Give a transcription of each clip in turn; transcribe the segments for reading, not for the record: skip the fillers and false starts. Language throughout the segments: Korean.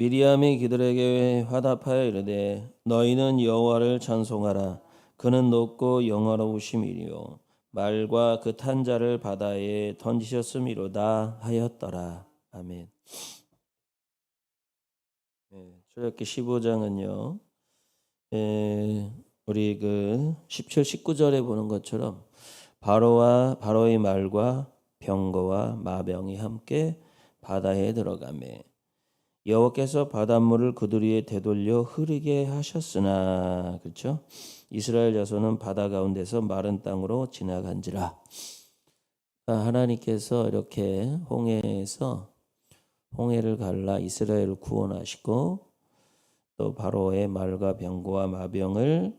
미리암이 그들에게 화답하여 이르되 너희는 여호와를 찬송하라. 그는 높고 영화로우심이요 말과 그 탄 자를 바다에 던지셨음이로다 하였더라. 아멘. 출애굽기 15장은요. 우리 그 17, 19절에 보는 것처럼 바로의 말과 병거와 마병이 함께 바다에 들어가매 여호와께서 바닷물을 그들 위에 되돌려 흐르게 하셨으나, 그렇죠? 이스라엘 자손은 바다 가운데서 마른 땅으로 지나간지라. 하나님께서 이렇게 홍해에서 홍해를 갈라 이스라엘을 구원하시고 또 바로의 말과 병거와 마병을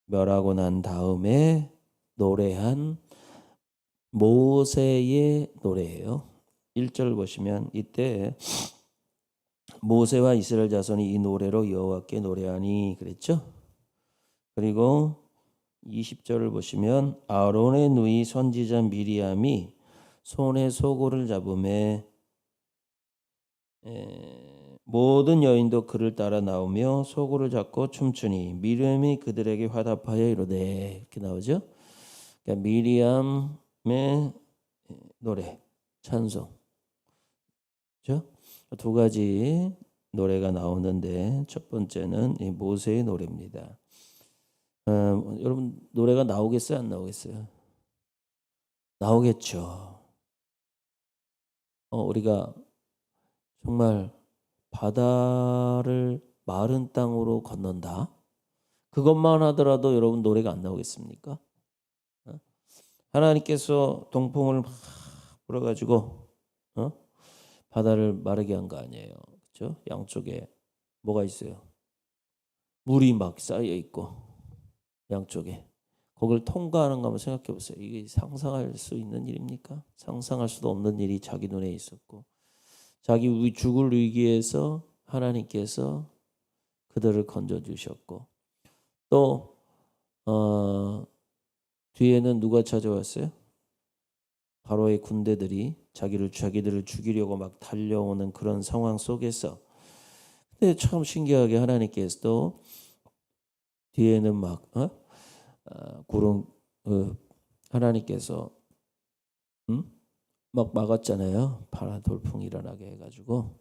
멸하고 난 다음에 노래한 모세의 노래예요. 1절 보시면 이때 모세와 이스라엘 자손이 이 노래로 여호와께 노래하니 그랬죠. 그리고 20절을 보시면 아론의 누이 선지자 미리암이 손에 소고를 잡음에 모든 여인도 그를 따라 나오며 소고를 잡고 춤추니 미리암이 그들에게 화답하여 이르되 이렇게 나오죠. 그러니까 미리암의 노래, 찬송. 그렇죠? 두 가지 노래가 나오는데 첫 번째는 이 모세의 노래입니다. 여러분 노래가 나오겠어요? 안 나오겠어요? 나오겠죠. 우리가 정말 바다를 마른 땅으로 건넌다. 그것만 하더라도 여러분 노래가 안 나오겠습니까? 하나님께서 동풍을 막 불어가지고 바다를 마르게 한 거 아니에요. 그렇죠? 양쪽에 뭐가 있어요? 물이 막 쌓여 있고 양쪽에 거기를 통과하는 거 한번 생각해 보세요. 이게 상상할 수 있는 일입니까? 상상할 수도 없는 일이 자기 눈에 있었고 자기 죽을 위기에서 하나님께서 그들을 건져주셨고 또 뒤에는 누가 찾아왔어요? 바로의 군대들이 자기들을 죽이려고 막 달려오는 그런 상황 속에서 근데 참 신기하게 하나님께서도 뒤에는 막 구름 하나님께서 막 막았잖아요. 바다 돌풍이 일어나게 해가지고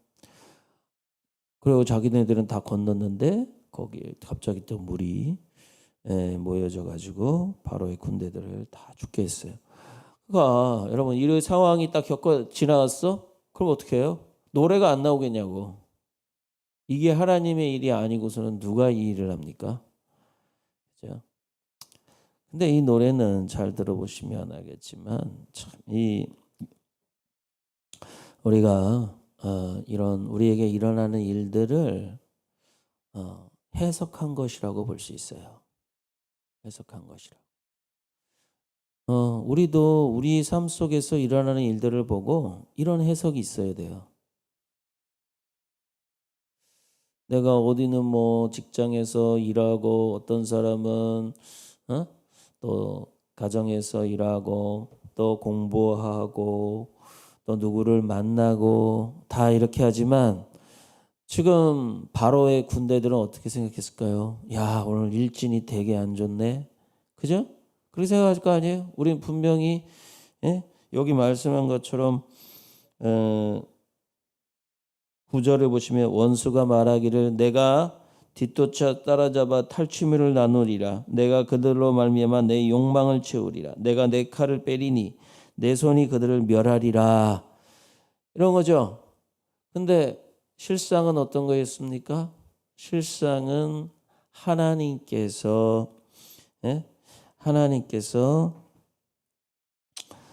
그리고 자기네들은 다 건넜는데 거기에 갑자기 또 물이 모여져 가지고 바로의 군대들을 다 죽게 했어요. 그러니까 여러분 이런 상황이 딱 겪어 지나갔어? 그럼 어떻게 해요? 노래가 안 나오겠냐고. 이게 하나님의 일이 아니고서는 누가 이 일을 합니까? 그죠? 근데 이 노래는 잘 들어보시면 알겠지만 참 우리가 이런 우리에게 일어나는 일들을 해석한 것이라고 볼 수 있어요. 해석한 것이라고. 우리도 우리 삶 속에서 일어나는 일들을 보고 이런 해석이 있어야 돼요. 내가 어디는 뭐 직장에서 일하고 어떤 사람은 또 가정에서 일하고 또 공부하고 또 누구를 만나고 다 이렇게 하지만 지금 바로의 군대들은 어떻게 생각했을까요? 야, 오늘 일진이 되게 안 좋네. 그죠? 그렇게 생각할 거 아니에요? 우린 분명히 여기 말씀한 것처럼 9절을 보시면 원수가 말하기를 내가 뒤쫓아 따라잡아 탈취물을 나누리라. 내가 그들로 말미암아 내 욕망을 채우리라. 내가 내 칼을 빼리니 내 손이 그들을 멸하리라. 이런 거죠. 근데 실상은 어떤 거였습니까? 실상은 하나님께서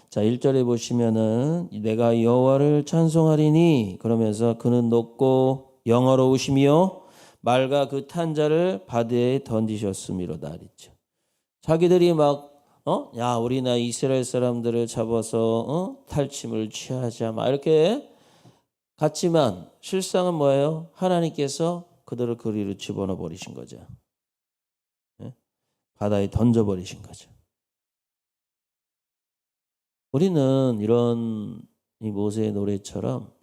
자 1절에 보시면은 내가 여호와를 찬송하리니 그러면서 그는 높고 영화로우시며 말과 그 탄 자를 바다에 던지셨음이로다 그랬죠. 자기들이 막 야 우리나 이스라엘 사람들을 잡아서 탈취물 취하자 막 이렇게 같지만 실상은 뭐예요? 하나님께서 그들을 그리로 집어넣어 버리신 거죠. 바다에 던져 버리신 거죠. 우리는 이런 이 모세의 노래처럼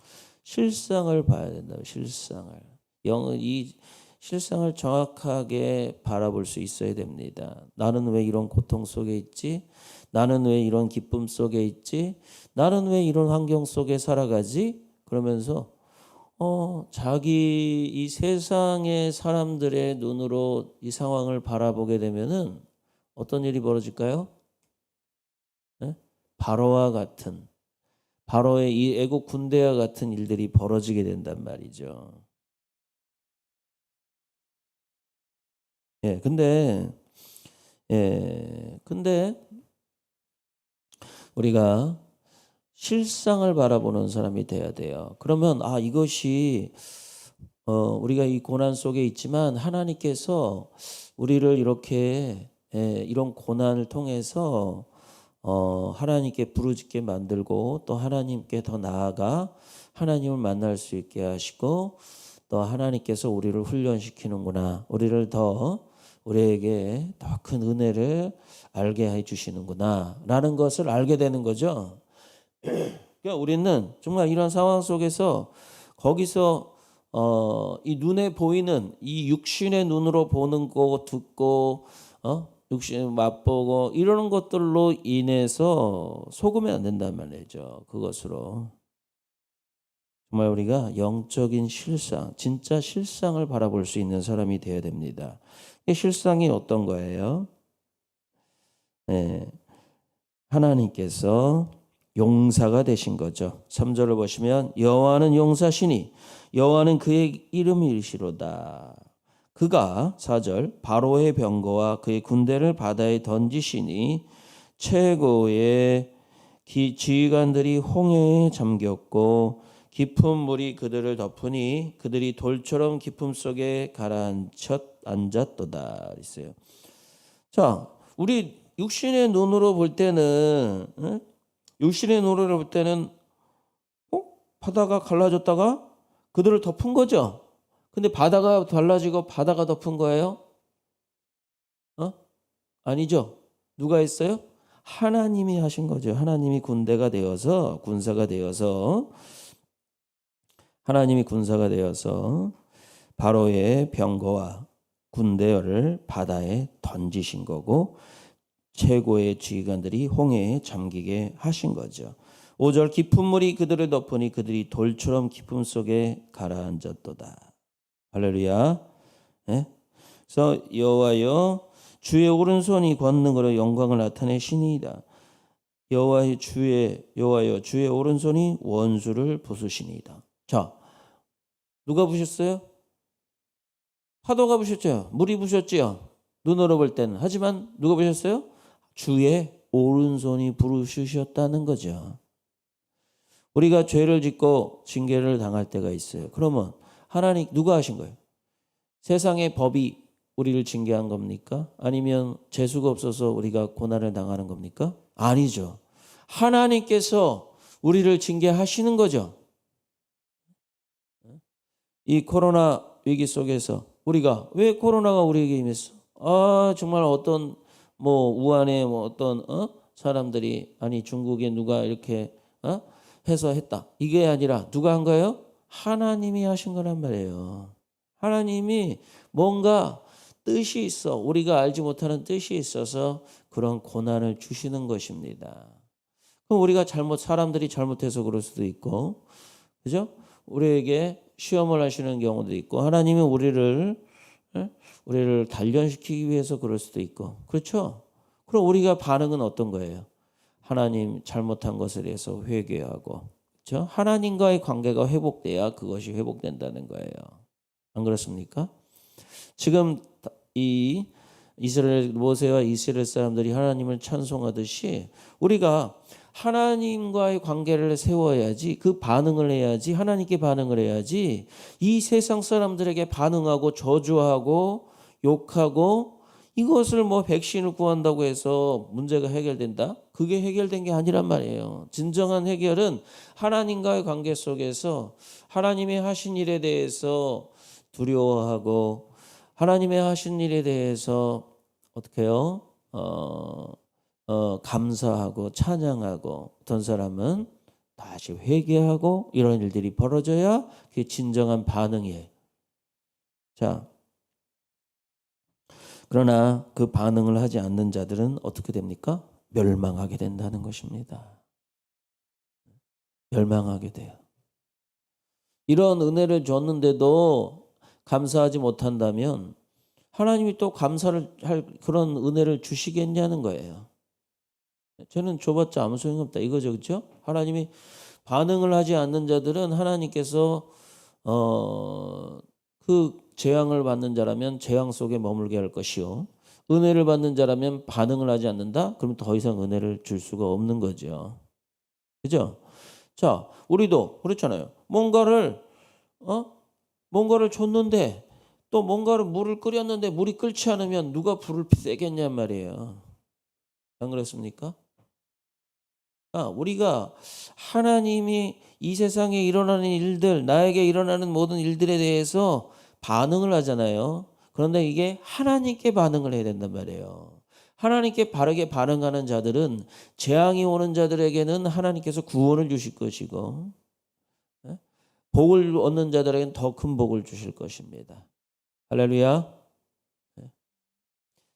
실상을 봐야 된다고. 실상을. 이 실상을 정확하게 바라볼 수 있어야 됩니다. 나는 왜 이런 고통 속에 있지? 나는 왜 이런 기쁨 속에 있지? 나는 왜 이런 환경 속에 살아가지? 그러면서 자기 이 세상의 사람들의 눈으로 이 상황을 바라보게 되면은 어떤 일이 벌어질까요? 네? 바로의 이 애국 군대와 같은 일들이 벌어지게 된단 말이죠. 근데 우리가 실상을 바라보는 사람이 돼야 돼요. 그러면 이것이 우리가 이 고난 속에 있지만 하나님께서 우리를 이렇게 이런 고난을 통해서 하나님께 부르짖게 만들고 또 하나님께 더 나아가 하나님을 만날 수 있게 하시고 또 하나님께서 우리를 훈련시키는구나. 우리에게 더 큰 은혜를 알게 해 주시는구나 라는 것을 알게 되는 거죠. 그러니까 우리는 정말 이런 상황 속에서 거기서 이 눈에 보이는 이 육신의 눈으로 보는 거 듣고 육신 맛보고 이러는 것들로 인해서 속으면 안 된단 말이죠. 그것으로 정말 우리가 영적인 실상, 진짜 실상을 바라볼 수 있는 사람이 되어야 됩니다. 이 실상이 어떤 거예요? 하나님께서 용사가 되신 거죠. 3절을 보시면 여호와는 용사시니 여호와는 그의 이름이시로다. 그가 4절 바로의 병거와 그의 군대를 바다에 던지시니 최고의 지휘관들이 홍해에 잠겼고 깊은 물이 그들을 덮으니 그들이 돌처럼 깊음 속에 가라앉았도다. 있어요. 자, 우리 육신의 눈으로 볼 때는 바다가 갈라졌다가 그들을 덮은 거죠. 근데 바다가 갈라지고 바다가 덮은 거예요? 아니죠. 누가 했어요? 하나님이 하신 거죠. 하나님이 군사가 되어서 바로의 병거와 군대를 바다에 던지신 거고 최고의 지휘관들이 홍해에 잠기게 하신 거죠. 5절 깊은 물이 그들을 덮으니 그들이 돌처럼 깊음 속에 가라앉았도다. 할렐루야. 그래서 여호와여 주의 오른손이 권능으로 영광을 나타내시니이다. 여호와여 주의 오른손이 원수를 부수시니이다. 자, 누가 부셨어요? 파도가 부셨죠. 물이 부셨지요. 눈으로 볼 때는. 하지만 누가 부셨어요? 주의 오른손이 부르시셨다는 거죠. 우리가 죄를 짓고 징계를 당할 때가 있어요. 그러면 하나님 누가 하신 거예요? 세상의 법이 우리를 징계한 겁니까? 아니면 재수가 없어서 우리가 고난을 당하는 겁니까? 아니죠. 하나님께서 우리를 징계하시는 거죠. 이 코로나 위기 속에서 우리가 왜 코로나가 우리에게 임했어? 정말 어떤 우한에 어떤 사람들이 중국에 누가 이렇게 해서 했다. 이게 아니라 누가 한 거예요? 하나님이 하신 거란 말이에요. 하나님이 뭔가 뜻이 있어. 우리가 알지 못하는 뜻이 있어서 그런 고난을 주시는 것입니다. 그럼 우리가 사람들이 잘못해서 그럴 수도 있고, 그죠? 우리에게 시험을 하시는 경우도 있고, 하나님이 우리를 단련시키기 위해서 그럴 수도 있고, 그렇죠? 그럼 우리가 반응은 어떤 거예요? 하나님 잘못한 것에 대해서 회개하고, 그렇죠? 하나님과의 관계가 회복돼야 그것이 회복된다는 거예요. 안 그렇습니까? 지금 이 모세와 이스라엘 사람들이 하나님을 찬송하듯이 우리가 하나님과의 관계를 세워야지, 그 반응을 해야지, 하나님께 반응을 해야지 이 세상 사람들에게 반응하고 저주하고 욕하고 이것을 백신을 구한다고 해서 문제가 해결된다? 그게 해결된 게 아니란 말이에요. 진정한 해결은 하나님과의 관계 속에서 하나님의 하신 일에 대해서 두려워하고 하나님의 하신 일에 대해서 어떻게 해요? 감사하고 찬양하고 어떤 사람은 다시 회개하고 이런 일들이 벌어져야 그게 진정한 반응이에요. 자, 그러나 그 반응을 하지 않는 자들은 어떻게 됩니까? 멸망하게 된다는 것입니다. 멸망하게 돼요. 이런 은혜를 줬는데도 감사하지 못한다면 하나님이 또 감사를 할 그런 은혜를 주시겠냐는 거예요. 저는 줘봤자 아무 소용없다 이거죠, 그렇죠? 하나님이 반응을 하지 않는 자들은 하나님께서 그 재앙을 받는 자라면 재앙 속에 머물게 할 것이요, 은혜를 받는 자라면 반응을 하지 않는다? 그러면 더 이상 은혜를 줄 수가 없는 거죠. 그죠? 자, 우리도 그렇잖아요. 뭔가를 줬는데 또 뭔가를 물을 끓였는데 물이 끓지 않으면 누가 불을 세겠냔 말이에요. 안 그렇습니까? 우리가 하나님이 이 세상에 일어나는 일들, 나에게 일어나는 모든 일들에 대해서 반응을 하잖아요. 그런데 이게 하나님께 반응을 해야 된단 말이에요. 하나님께 바르게 반응하는 자들은 재앙이 오는 자들에게는 하나님께서 구원을 주실 것이고, 복을 얻는 자들에게는 더 큰 복을 주실 것입니다. 할렐루야.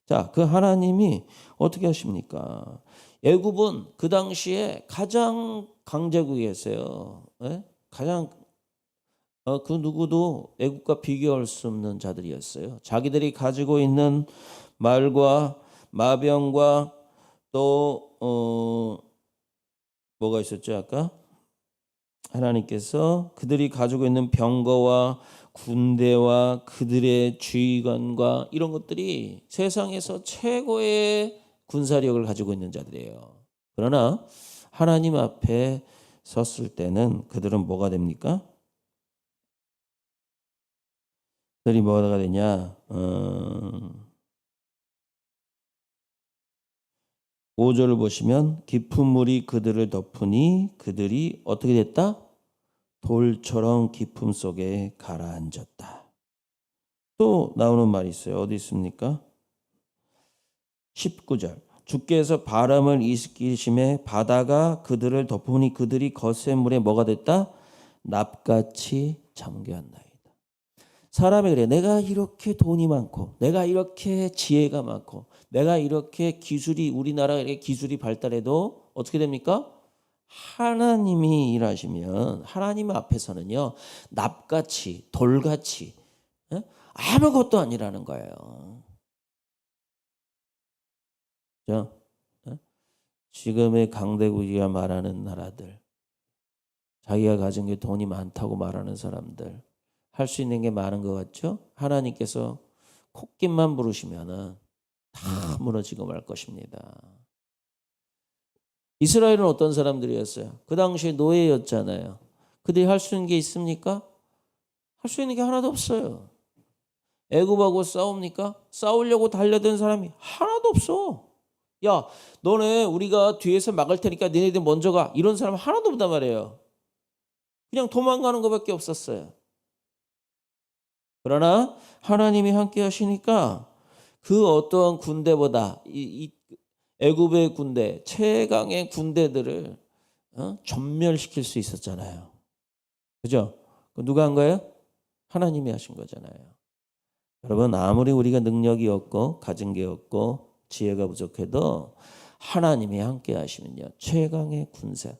자, 그 하나님이 어떻게 하십니까? 애굽은 그 당시에 가장 강대국이었어요. 가장 그 누구도 애굽과 비교할 수 없는 자들이었어요. 자기들이 가지고 있는 말과 마병과 또 뭐가 있었죠 아까? 하나님께서 그들이 가지고 있는 병거와 군대와 그들의 지휘관과 이런 것들이 세상에서 최고의 군사력을 가지고 있는 자들이에요. 그러나 하나님 앞에 섰을 때는 그들은 뭐가 됩니까? 그들이 뭐가 되냐? 5절을 보시면 깊은 물이 그들을 덮으니 그들이 어떻게 됐다? 돌처럼 깊음 속에 가라앉았다. 또 나오는 말이 있어요. 어디 있습니까? 19절. 주께서 바람을 일으키심에 바다가 그들을 덮으니 그들이 거센 물에 뭐가 됐다? 납같이 잠겼나이다. 사람이 그래. 내가 이렇게 돈이 많고 내가 이렇게 지혜가 많고 내가 이렇게 기술이 우리나라에 기술이 발달해도 어떻게 됩니까? 하나님이 일하시면 하나님 앞에서는요 납같이 돌같이 아무것도 아니라는 거예요. 자, 지금의 강대국이가 말하는 나라들, 자기가 가진 게 돈이 많다고 말하는 사람들, 할 수 있는 게 많은 것 같죠? 하나님께서 콧깃만 부르시면은 다 무너지고 말 것입니다. 이스라엘은 어떤 사람들이었어요? 그 당시에 노예였잖아요. 그들이 할 수 있는 게 있습니까? 할 수 있는 게 하나도 없어요. 애굽하고 싸웁니까? 싸우려고 달려든 사람이 하나도 없어. 야, 너네 우리가 뒤에서 막을 테니까 너네들 먼저 가. 이런 사람 하나도 없단 말이에요. 그냥 도망가는 것밖에 없었어요. 그러나 하나님이 함께 하시니까 그 어떠한 군대보다 이 애굽의 군대, 최강의 군대들을 전멸시킬 수 있었잖아요. 그죠? 누가 한 거예요? 하나님이 하신 거잖아요. 여러분, 아무리 우리가 능력이 없고 가진 게 없고 지혜가 부족해도 하나님이 함께 하시면요 최강의 군사,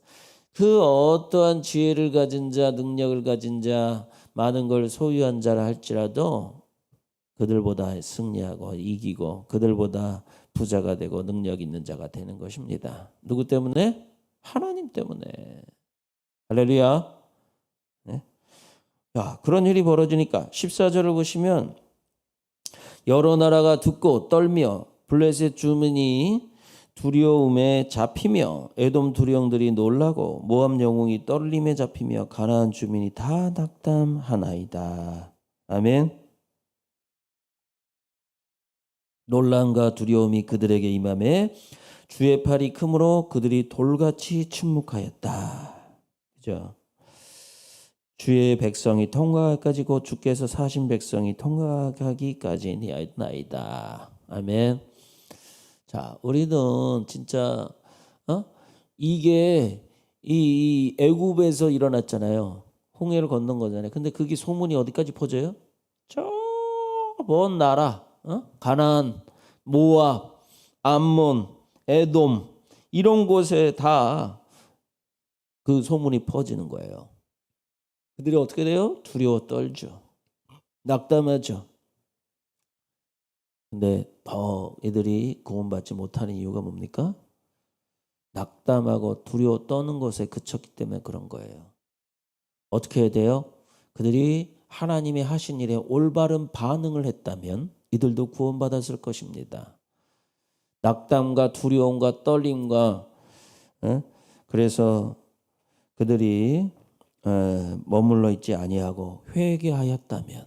그 어떠한 지혜를 가진 자, 능력을 가진 자, 많은 걸 소유한 자라 할지라도 그들보다 승리하고 이기고 그들보다 부자가 되고 능력 있는 자가 되는 것입니다. 누구 때문에? 하나님 때문에. 할렐루야. 네? 야, 그런 일이 벌어지니까 14절을 보시면 여러 나라가 듣고 떨며 블레셋 주민이 두려움에 잡히며 에돔 두령들이 놀라고 모압 영웅이 떨림에 잡히며 가나안 주민이 다 낙담하나이다. 아멘. 놀람과 두려움이 그들에게 임함에 주의 팔이 크므로 그들이 돌같이 침묵하였다. 그죠? 주의 백성이 통과하기까지 곧 주께서 사신 백성이 통과하기까지나이다. 아멘. 자, 우리는 진짜 이게 이 애굽에서 일어났잖아요. 홍해를 건넌 거잖아요. 근데 그게 소문이 어디까지 퍼져요? 저 먼 나라, 가나안, 모압, 암몬, 에돔 이런 곳에 다 그 소문이 퍼지는 거예요. 그들이 어떻게 돼요? 두려워 떨죠. 낙담하죠. 근데 더 애들이 구원받지 못하는 이유가 뭡니까? 낙담하고 두려워 떠는 것에 그쳤기 때문에 그런 거예요. 어떻게 해야 돼요? 그들이 하나님이 하신 일에 올바른 반응을 했다면 이들도 구원받았을 것입니다. 낙담과 두려움과 떨림과 그래서 그들이 머물러 있지 아니하고 회개하였다면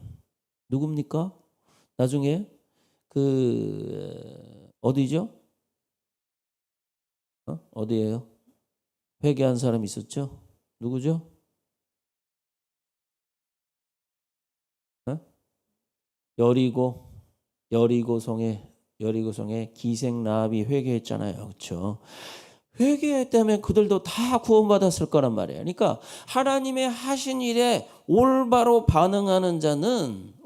누굽니까? 나중에 그 어디죠? 어디예요? 회개한 사람 있었죠? 누구죠? 여리고성에 기생 라합이 회개했잖아요. 그렇죠? 회개했다면 그들도 다 구원받았을 거란 말이에요. 그러니까 하나님의 하신 일에 올바로 반응하는 자는요.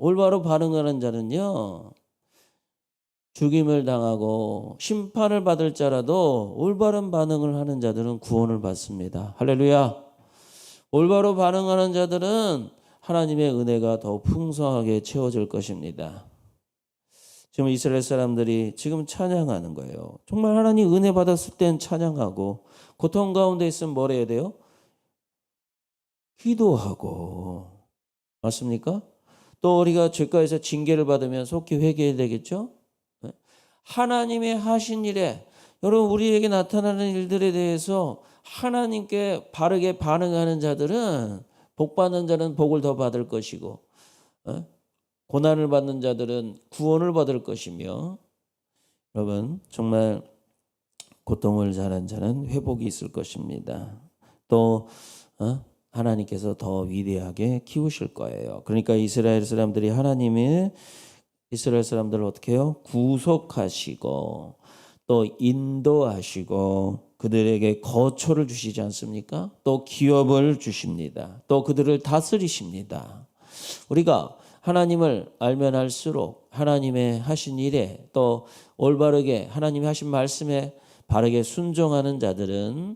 죽임을 당하고 심판을 받을 자라도 올바른 반응을 하는 자들은 구원을 받습니다. 할렐루야. 올바로 반응하는 자들은 하나님의 은혜가 더 풍성하게 채워질 것입니다. 지금 이스라엘 사람들이 지금 찬양하는 거예요. 정말 하나님 은혜 받았을 땐 찬양하고 고통 가운데 있으면 뭘 해야 돼요? 기도하고. 맞습니까? 또 우리가 죄가에서 징계를 받으면 속히 회개해야 되겠죠? 하나님의 하신 일에 여러분 우리에게 나타나는 일들에 대해서 하나님께 바르게 반응하는 자들은 복받는 자는 복을 더 받을 것이고 고난을 받는 자들은 구원을 받을 것이며 여러분 정말 고통을 당한 자는 회복이 있을 것입니다. 또 하나님께서 더 위대하게 키우실 거예요. 그러니까 이스라엘 사람들이 하나님의 이스라엘 사람들을 어떻게 해요? 구속하시고 또 인도하시고 그들에게 거처를 주시지 않습니까? 또 기업을 주십니다. 또 그들을 다스리십니다. 우리가 하나님을 알면 알수록 하나님의 하신 일에 또 올바르게 하나님이 하신 말씀에 바르게 순종하는 자들은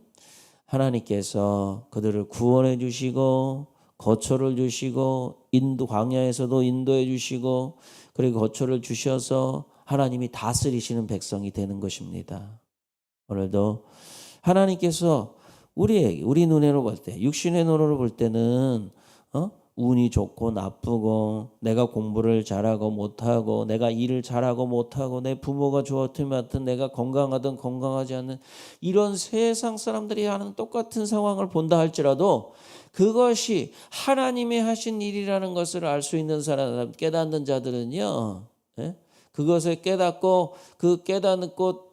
하나님께서 그들을 구원해 주시고 거처를 주시고 광야에서도 인도해 주시고 그리고 거처를 주셔서 하나님이 다스리시는 백성이 되는 것입니다. 오늘도 하나님께서 우리 눈으로 볼 때, 육신의 눈으로 볼 때는 운이 좋고 나쁘고 내가 공부를 잘하고 못하고 내가 일을 잘하고 못하고 내 부모가 좋았든 맡든 내가 건강하든 건강하지 않는 이런 세상 사람들이 하는 똑같은 상황을 본다 할지라도 그것이 하나님이 하신 일이라는 것을 알 수 있는 사람, 깨닫는 자들은요, 그것을 깨닫고 그 깨닫고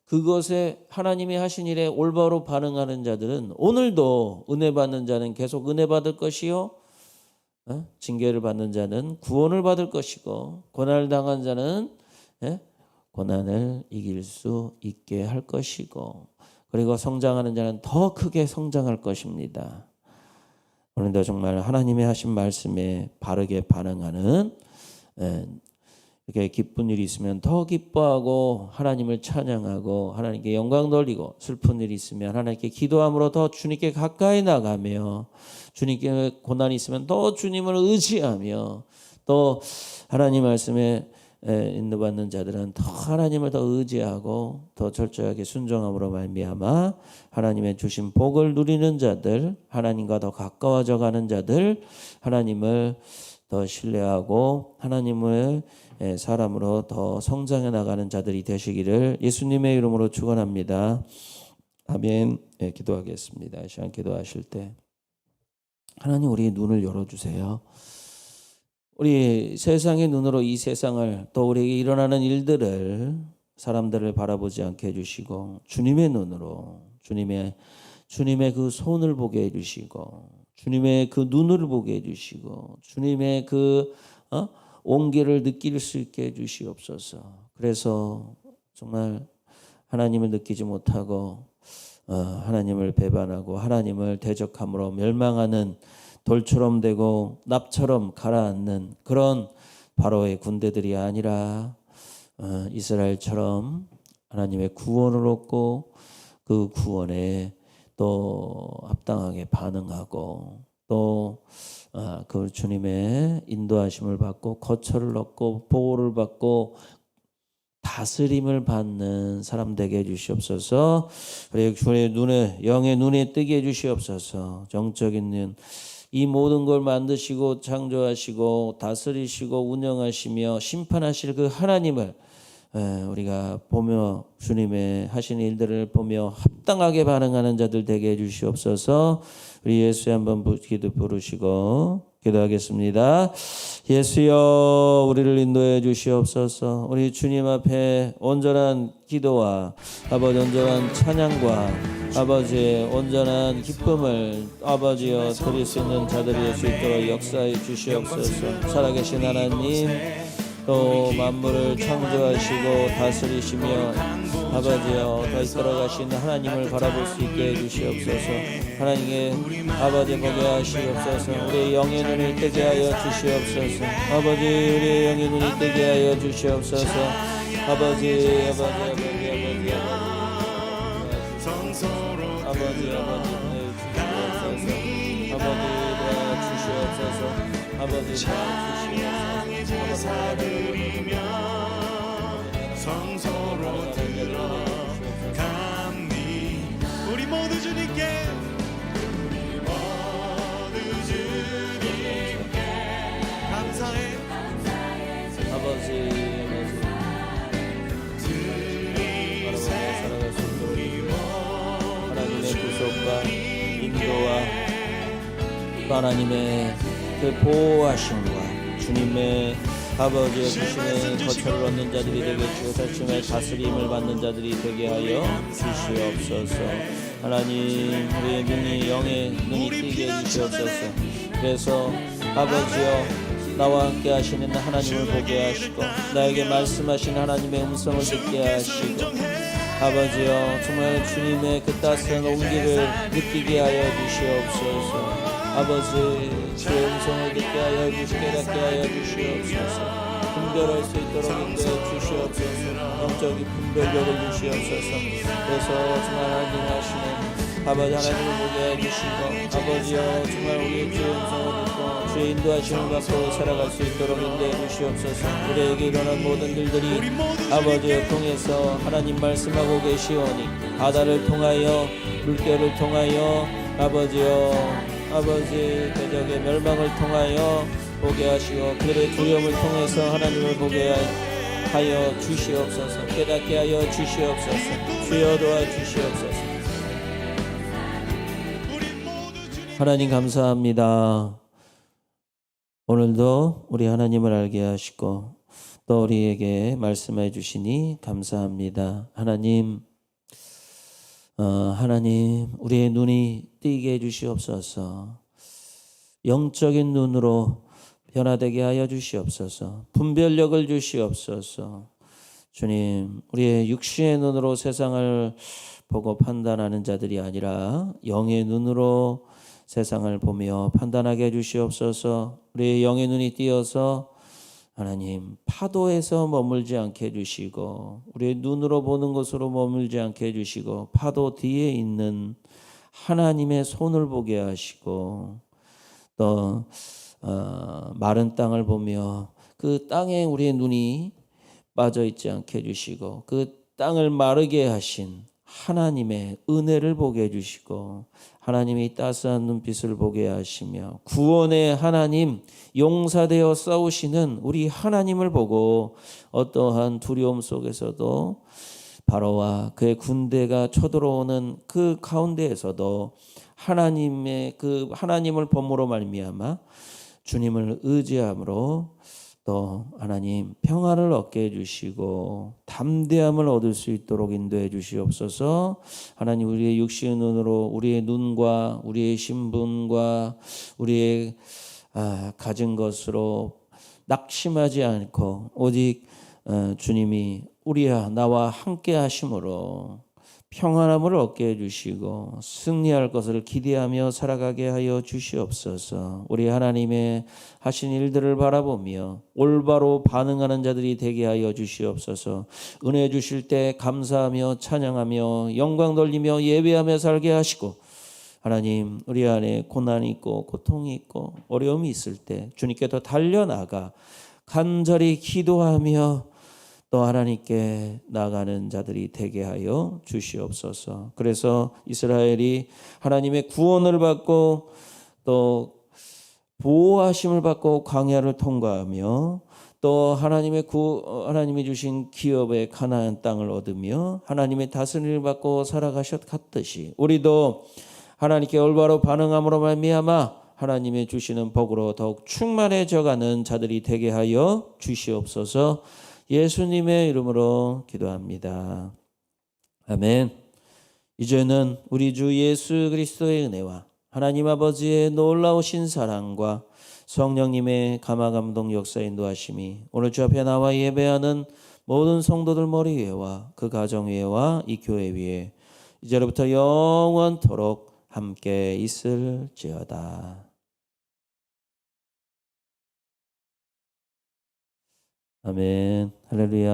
그것에 하나님이 하신 일에 올바로 반응하는 자들은 오늘도 은혜 받는 자는 계속 은혜 받을 것이요, 징계를 받는 자는 구원을 받을 것이고 고난을 당한 자는 고난을 이길 수 있게 할 것이고 그리고 성장하는 자는 더 크게 성장할 것입니다. 오늘도 정말 하나님의 하신 말씀에 바르게 반응하는 이렇게 기쁜 일이 있으면 더 기뻐하고 하나님을 찬양하고 하나님께 영광 돌리고 슬픈 일이 있으면 하나님께 기도함으로 더 주님께 가까이 나가며 주님께 고난이 있으면 더 주님을 의지하며 또 하나님 말씀에 인도받는 자들은 더 하나님을 더 의지하고 더 철저하게 순종함으로 말미암아 하나님의 주신 복을 누리는 자들, 하나님과 더 가까워져 가는 자들, 하나님을 더 신뢰하고 하나님을 사람으로 더 성장해 나가는 자들이 되시기를 예수님의 이름으로 축원합니다. 아멘. 기도하겠습니다. 이 시간 기도하실 때 하나님 우리의 눈을 열어주세요. 우리 세상의 눈으로 이 세상을 또 우리에게 일어나는 일들을 사람들을 바라보지 않게 해주시고 주님의 눈으로 주님의 그 손을 보게 해주시고 주님의 그 눈을 보게 해주시고 주님의 그 온기를 느낄 수 있게 해주시옵소서. 그래서 정말 하나님을 느끼지 못하고 하나님을 배반하고 하나님을 대적함으로 멸망하는 돌처럼 되고 납처럼 가라앉는 그런 바로의 군대들이 아니라 이스라엘처럼 하나님의 구원을 얻고 그 구원에 또 합당하게 반응하고 또 그 주님의 인도하심을 받고 거처를 얻고 보호를 받고 다스림을 받는 사람 되게 해주시옵소서. 우리 주의 눈에 영의 눈에 뜨게 해주시옵소서. 정적인 눈, 이 모든 걸 만드시고 창조하시고 다스리시고 운영하시며 심판하실 그 하나님을 우리가 보며 주님의 하신 일들을 보며 합당하게 반응하는 자들 되게 해주시옵소서. 우리 예수의 한번 기도 부르시고 기도하겠습니다. 예수여, 우리를 인도해 주시옵소서. 우리 주님 앞에 온전한 기도와 아버지 온전한 찬양과 아버지의 온전한 기쁨을 아버지여 드릴 수 있는 자들이 될 수 있도록 역사해 주시옵소서. 살아계신 하나님, 또 만물을 창조하시고 다스리시며 아버지여 더 걸어가신 하나님을 바라볼 수 있게 해주시옵소서. 하나님의 아버지 보게 하시옵소서. 우리의 영의 눈을 뜨게 하여 주시옵소서. 아버지, 우리의 영의 눈이 뜨게 하여 주시옵소서. 아버지 제사드리며 성소로 들어갑니. 우리 모두 주님께 감사해. 아버지 살아갈 수 있도록 하나님의 구속과 인도와 하나님의 그 보호하심과 주님의 아버지의 주심의 거처를 얻는 자들이 되게 주셔서 주님의 다스림을 받는 자들이 되게 하여 주시옵소서. 하나님, 우리의 눈이 영의 눈이 뜨게 해주시옵소서. 그래서 아버지여, 나와 함께 하시는 하나님을 보게 하시고 나에게 말씀하신 하나님의 음성을 듣게 하시고 아버지여, 정말 주님의 그 따스한 온기를 느끼게 하여 주시옵소서. 아버지, 주의 음성을 듣게 하여 주시게 깨닫게 하여 주시옵소서. 분별할 수 있도록 인도해 주시옵소서. 영적인 분별력을 주시옵소서. 그래서 정말 하나님 하시는 아버지 하나님을 보게 해주시고 아버지여, 정말 우리의 주의 음성을 듣고 주의 인도하심을 받고 살아갈 수 있도록 인도해 주시옵소서. 우리에게 일어난 모든 일들이 아버지를 통해서 하나님 말씀하고 계시오니 바다를 통하여 물결을 통하여 아버지여, 아버지 대적의 멸망을 통하여 보게 하시고 그들의 두려움을 통해서 하나님을 보게 하여 주시옵소서. 깨닫게 하여 주시옵소서. 주여 도와 주시옵소서. 하나님 감사합니다. 오늘도 우리 하나님을 알게 하시고 또 우리에게 말씀해 주시니 감사합니다. 하나님, 하나님, 우리의 눈이 뜨게 해 주시옵소서. 영적인 눈으로 변화되게 하여 주시옵소서. 분별력을 주시옵소서. 주님, 우리의 육신의 눈으로 세상을 보고 판단하는 자들이 아니라 영의 눈으로 세상을 보며 판단하게 해 주시옵소서. 우리의 영의 눈이 띄어서 하나님, 파도에서 머물지 않게 해주시고 우리의 눈으로 보는 것으로 머물지 않게 해주시고 파도 뒤에 있는 하나님의 손을 보게 하시고 또 마른 땅을 보며 그 땅에 우리의 눈이 빠져 있지 않게 해주시고 그 땅을 마르게 하신 하나님의 은혜를 보게 해주시고 하나님의 따스한 눈빛을 보게 하시며 구원의 하나님, 용사되어 싸우시는 우리 하나님을 보고 어떠한 두려움 속에서도 바로와 그의 군대가 쳐들어오는 그 가운데에서도 하나님의 그 하나님을 범으로 말미암아 주님을 의지함으로 또 하나님 평안을 얻게 해주시고 담대함을 얻을 수 있도록 인도해 주시옵소서. 하나님, 우리의 육신의 눈으로 우리의 눈과 우리의 신분과 우리의 가진 것으로 낙심하지 않고 오직 주님이 우리와 나와 함께 하심으로 평안함을 얻게 해주시고 승리할 것을 기대하며 살아가게 하여 주시옵소서. 우리 하나님의 하신 일들을 바라보며 올바로 반응하는 자들이 되게 하여 주시옵소서. 은혜 주실 때 감사하며 찬양하며 영광 돌리며 예배하며 살게 하시고, 하나님 우리 안에 고난이 있고 고통이 있고 어려움이 있을 때 주님께 더 달려나가 간절히 기도하며 또 하나님께 나가는 자들이 되게 하여 주시옵소서. 그래서 이스라엘이 하나님의 구원을 받고 또 보호하심을 받고 광야를 통과하며 또 하나님이 주신 기업의 가나안 땅을 얻으며 하나님의 다스림을 받고 살아가셨듯이 우리도 하나님께 올바로 반응함으로 말미암아 하나님의 주시는 복으로 더욱 충만해져가는 자들이 되게 하여 주시옵소서. 예수님의 이름으로 기도합니다. 아멘. 이제는 우리 주 예수 그리스도의 은혜와 하나님 아버지의 놀라우신 사랑과 성령님의 감화감동 역사 인도하심이 오늘 주 앞에 나와 예배하는 모든 성도들 머리 위에와 그 가정 위에와 이 교회 위에 이제로부터 영원토록 함께 있을지어다. 아멘. 할렐루야.